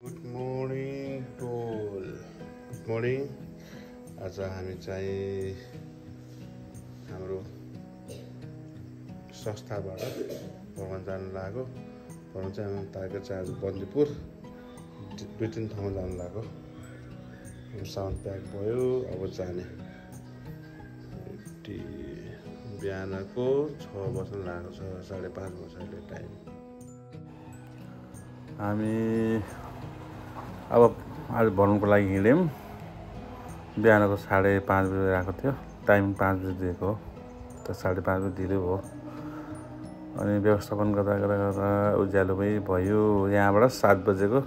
Good morning टोल good morning. आज हामी चाहिँ हाम्रो संस्थाबाट भ्रमण जानु लाग्यो। भ्रमण चाहिँ हामी तारेको चाहिँ आज बन्दीपुर 2-3 ठाउँमा जानु लाग्यो। साउन्ड प्याक भयो, अब जाने बिहानको 6 बज्न लागेको छ, 5:30 बज्छ अहिले टाइम। हामी अब आज भ्रमणको लागि हिँड्यौँ। बिहानको 5:30 बजे आएको थियो, टाइम 5 बजे दिएको हो, त 5:30 बजे ढिलो भयो। अनि व्यवस्थापन गर्दा उज्यालो पनि भयो। यहाँबाट 7 बजेको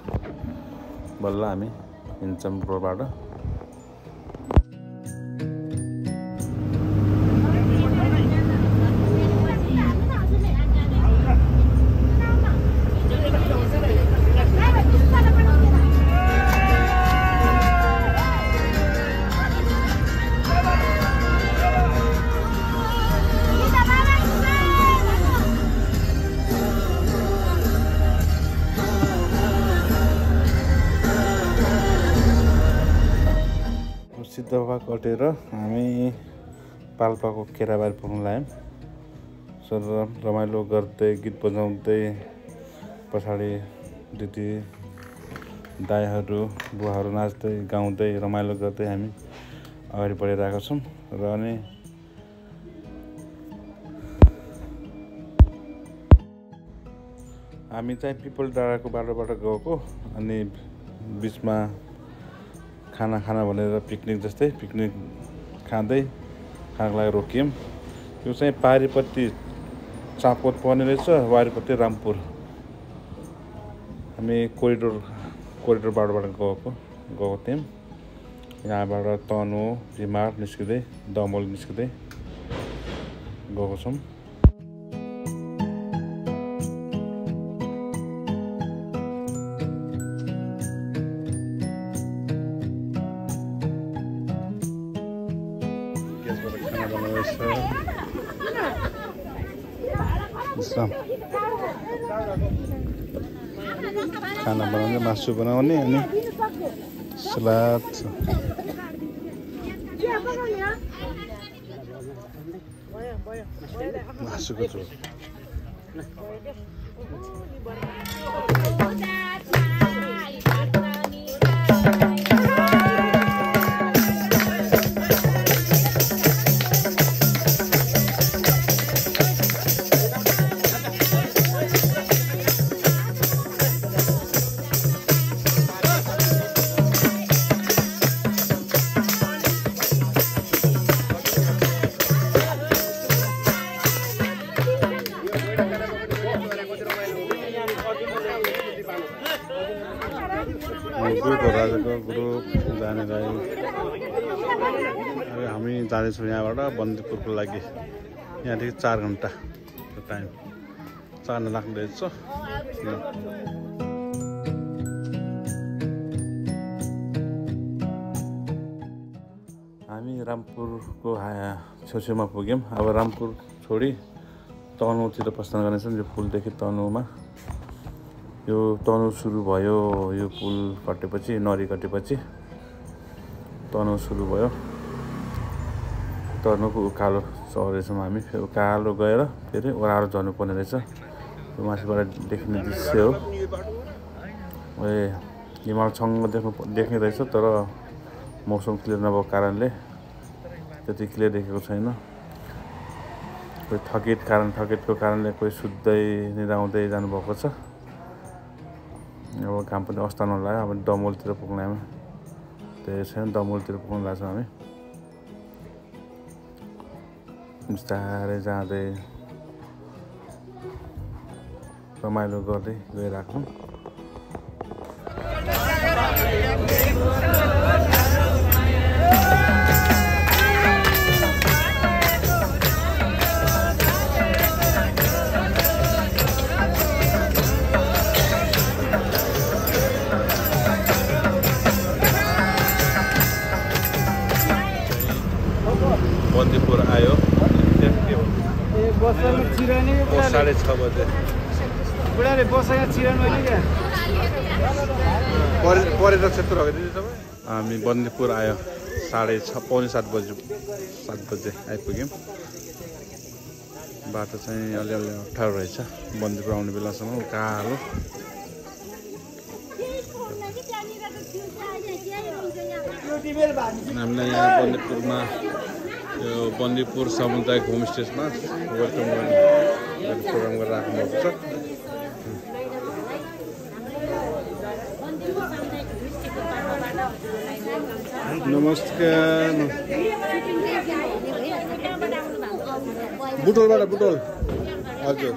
बल्ल हामी हिँड्छौँ रोडबाट। सिद्धबा कटेर हामी पाल्पाको केराबारी पुग्न लाग्यौँ। सर रमाइलो गर्दै गीत बजाउँदै पछाडि दिदी दाइहरू बुवाहरू नाच्दै गाउँदै रमाइलो गर्दै हामी अगाडि बढिरहेका छौँ। र अनि हामी चाहिँ पिपल डाँडाको बाटोबाट गएको। अनि बिचमा खाना भनेर पिकनिक जस्तै पिकनिक खाँदै खानको लागि रोकियौँ। यो चाहिँ पारिपट्टि चापकोट पर्ने रहेछ, वारिपट्टि रामपुर। हामी कोरिडोर बाटोबाट गएको थियौँ। यहाँबाट तनु भिमार निस्किँदै दमोल निस्किँदै गएको छौँ। खाना बनाउने, मासु बनाउने, अनि सलाद छ। मासुको झोल। राजाको ग्रुप जाने लागि हामी जाँदैछौँ यहाँबाट बन्दीपुरको लागि। यहाँदेखि 4 घन्टाको टाइम 4 लाग्ने रहेछ। हामी रामपुरको छेउछेउमा पुग्यौँ। अब रामपुर छोडी तनहुँतिर प्रस्थान गर्नेछौँ। यो पुलदेखि तनहुँमा यो तनहुँ सुरु भयो। यो पुल कटेपछि, नरी कटेपछि तनहुँ सुरु भयो। तनहुँको उकालो चढ्दैछौँ हामी। फेरि उकालो गएर फेरि ओह्रालो झर्नुपर्ने रहेछ। यो माथिबाट देख्ने दृश्य हो। हिमाल छङ्ग देख्ने रहेछ, तर मौसम क्लियर नभएको कारणले त्यति क्लियर देखेको छैन। कोही थकेटको कारणले कोही सुत्दै निदाउँदै जानुभएको छ। अब घाम पनि अस्ताउन लाग्यो। अब दमोलतिर पुग्न हामी धेरै छैन, दमोलतिर पुग्न लाग्छौँ हामी। बिस्तारै जाँदै रमाइलो गर्दै गइरहेको छौँ। बन्दीपुर आयो। 6:30 बजे बुढाले बसेर चिरन मैले क्या पर्यटक क्षेत्र हो दिदी तपाईँ? हामी बन्दीपुर आयो 6:30 पौने 7 बजे आइपुग्यौँ। बाटो चाहिँ अलिअलि अप्ठ्यारो रहेछ बन्दीपुर आउने बेलासम्म उकालो। हामीलाई यहाँ बन्दीपुरमा यो बन्दीपुर सामुदायिक होमस्टेमा वेलकम गर्ने प्रोग्राम गरेर राख्नुभएको छ। नमस्कार। बुटोलबाट बुटोल हजुर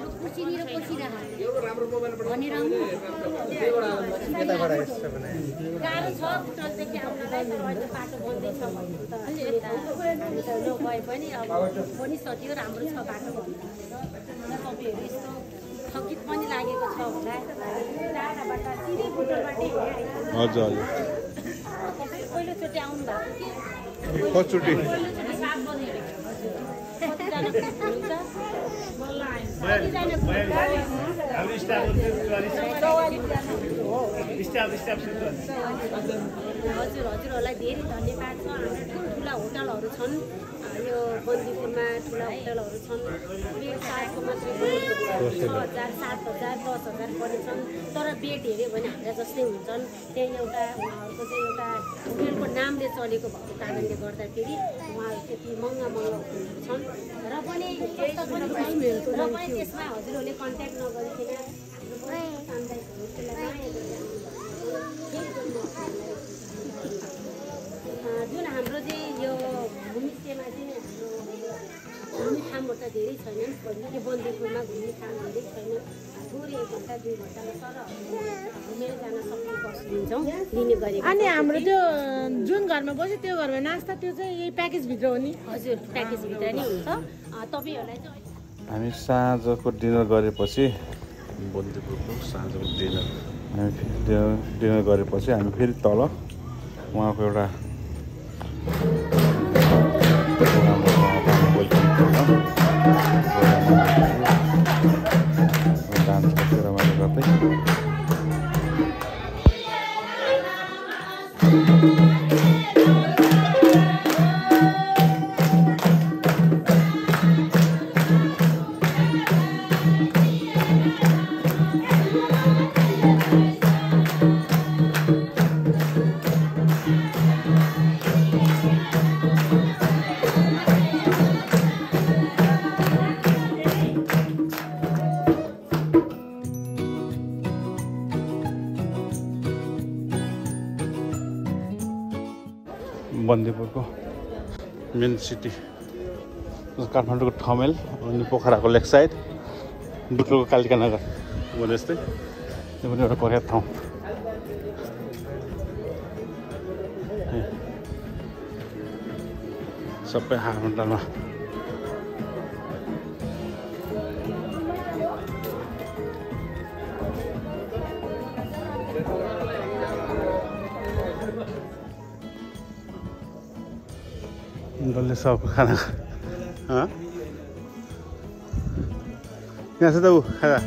थकित पनि लागेको छ होला टाढाबाट सिधै बुटोलबाटै हजुर हजुर पहिलोचोटि आउनु भएको कि फर्स्टचोटि हजुरहरूलाई धेरै धन्यवाद छ। हाम्रो ठुल्ठुला होटलहरू छन् यो बन्दीपुरमा, ठुला होटलहरू छन्। बेड चार्जको मात्रै 6,000, 7,000, 10,000 पर्ने छन्। तर बेड हेऱ्यो भने हाम्रा जस्तै हुन्छन्। त्यहाँ एउटा उहाँहरूको चाहिँ एउटा होटेलको नामले चलेको भएको कारणले गर्दाखेरि उहाँहरू त्यति महँगा होटलहरू छन्। र पनि त्यसमा हजुरहरूले कन्ट्याक्ट नगरिकन जुन हाम्रो चाहिँ यो होमस्टेमा चाहिँ हाम्रो घुम्ने ठाउँहरू त धेरै छैनन्। यो बन्दीपुरमा घुम्ने ठाउँ धेरै छैन। थोरै 1 घन्टा 2 घन्टामा सर घुमेर जान सक्ने बस्छौँ लिने गरेको। अनि हाम्रो त्यो जुन घरमा बस्यो त्यो घरमा नास्ता त्यो चाहिँ यही प्याकेजभित्र हो नि? हजुर प्याकेजभित्र नै हुन्छ। तपाईँहरूलाई चाहिँ हामी साँझको डिनर गरेपछि बन्दीपुरको साँझको डिनर हामी डिनर गरेपछि हामी फेरि तल उहाँको एउटा डान्स गर्दै रमाइलो गर्दै बन्दीपुरको मेन सिटी काठमाडौँको ठमेल अनि पोखराको लेक साइड बुटोलको कालिका नगर भने जस्तै त्यो पनि एउटा प्रख्यात ठाउँ। सबै हाफ घन्टामा डल्ले सबको खाना यहाँ छ त ऊ खाजा